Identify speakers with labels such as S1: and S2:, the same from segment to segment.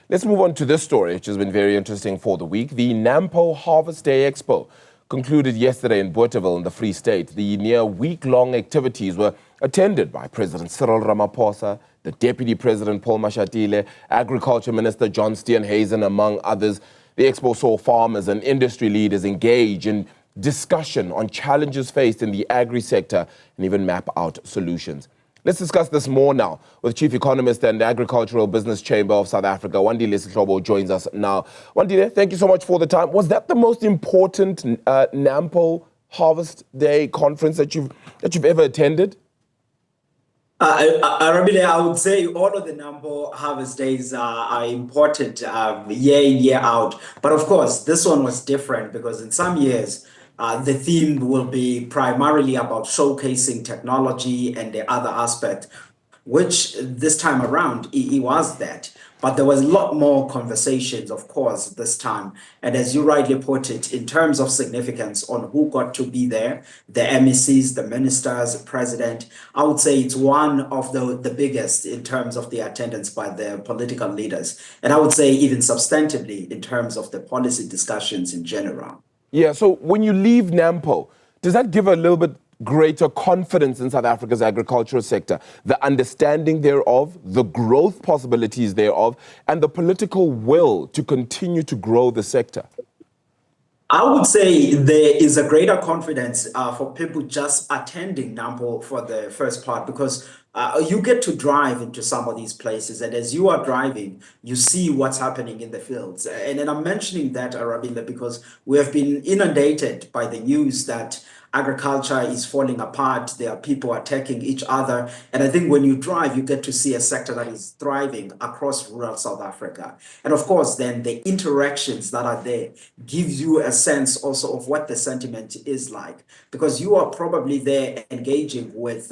S1: Let's move on to this story, which has been very interesting for the week. The NAMPO Harvest Day Expo concluded yesterday in Bothaville in the Free State. The near week-long activities were attended by President Cyril Ramaphosa, the Deputy President Paul Mashatile, Agriculture Minister John Steenhuisen, among others. The expo saw farmers and industry leaders engage in discussion on challenges faced in the agri-sector and even map out solutions. Let's discuss this more now with Chief Economist and Agricultural Business Chamber of South Africa, Wandile Sihlobo, joins us now. Wandile, thank you so much for the time. Was that the most important NAMPO Harvest Day conference that you've ever attended?
S2: Arabile, I would say all of the NAMPO Harvest Days are important year in, year out. But of course, this one was different because in some years, the theme will be primarily about showcasing technology and the other aspect, which this time around, it was that. But there was a lot more conversations, of course, this time. And as you rightly put it, in terms of significance on who got to be there, the MECs, the ministers, the president, I would say it's one of the biggest in terms of the attendance by the political leaders. And I would say even substantively in terms of the policy discussions in general.
S1: Yeah, so when you leave NAMPO, does that give a little bit greater confidence in South Africa's agricultural sector, the understanding thereof, the growth possibilities thereof, and the political will to continue to grow the sector?
S2: I would say there is a greater confidence for people just attending NAMPO for the first part, because you get to drive into some of these places, and as you are driving, you see what's happening in the fields. And then I'm mentioning that, Arabile, because we have been inundated by the news that agriculture is falling apart. There are people attacking each other. And I think when you drive, you get to see a sector that is thriving across rural South Africa. And of course, then the interactions that are there gives you a sense also of what the sentiment is like, because you are probably there engaging with,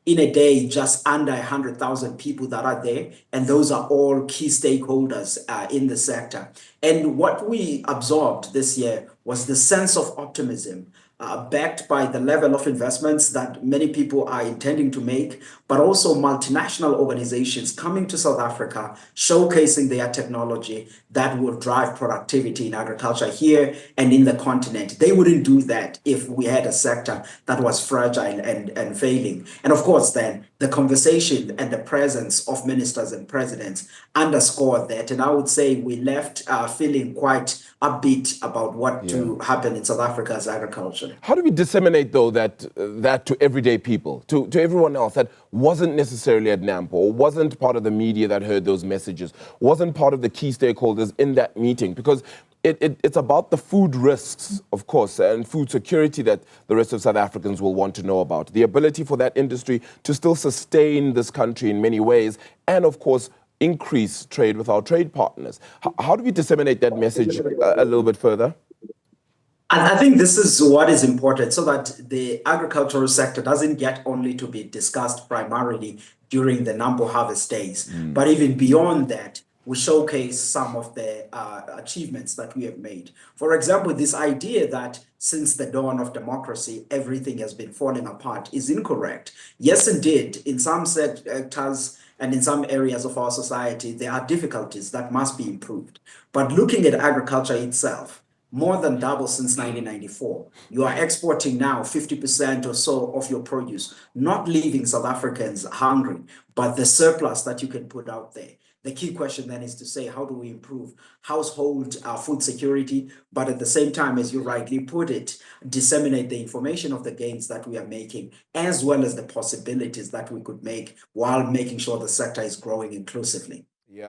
S2: in a day, just under 100,000 people that are there. And those are all key stakeholders in the sector. And what we absorbed this year was the sense of optimism, backed by the level of investments that many people are intending to make, but also multinational organizations coming to South Africa, showcasing their technology that will drive productivity in agriculture here and in the continent. They wouldn't do that if we had a sector that was fragile and failing. And of course, then the conversation and the presence of ministers and presidents underscore that. And I would say we left feeling quite upbeat about what to happen in South Africa's agriculture.
S1: How do we disseminate, though, that to everyday people, to everyone else that wasn't necessarily at NAMPO, or wasn't part of the media that heard those messages, wasn't part of the key stakeholders in that meeting? Because it's about the food risks, of course, and food security that the rest of South Africans will want to know about. The ability for that industry to still sustain this country in many ways, and of course, increase trade with our trade partners. How do we disseminate that message a little bit further?
S2: I think this is what is important, so that the agricultural sector doesn't get only to be discussed primarily during the NAMPO Harvest Days, but even beyond that, we showcase some of the achievements that we have made. For example, this idea that since the dawn of democracy, everything has been falling apart is incorrect. Yes, indeed, in some sectors and in some areas of our society, there are difficulties that must be improved. But looking at agriculture itself, more than double since 1994. You are exporting now 50% or so of your produce, not leaving South Africans hungry, but the surplus that you can put out there. The key question then is to say, how do we improve household food security, but at the same time, as you rightly put it, disseminate the information of the gains that we are making, as well as the possibilities that we could make while making sure the sector is growing inclusively.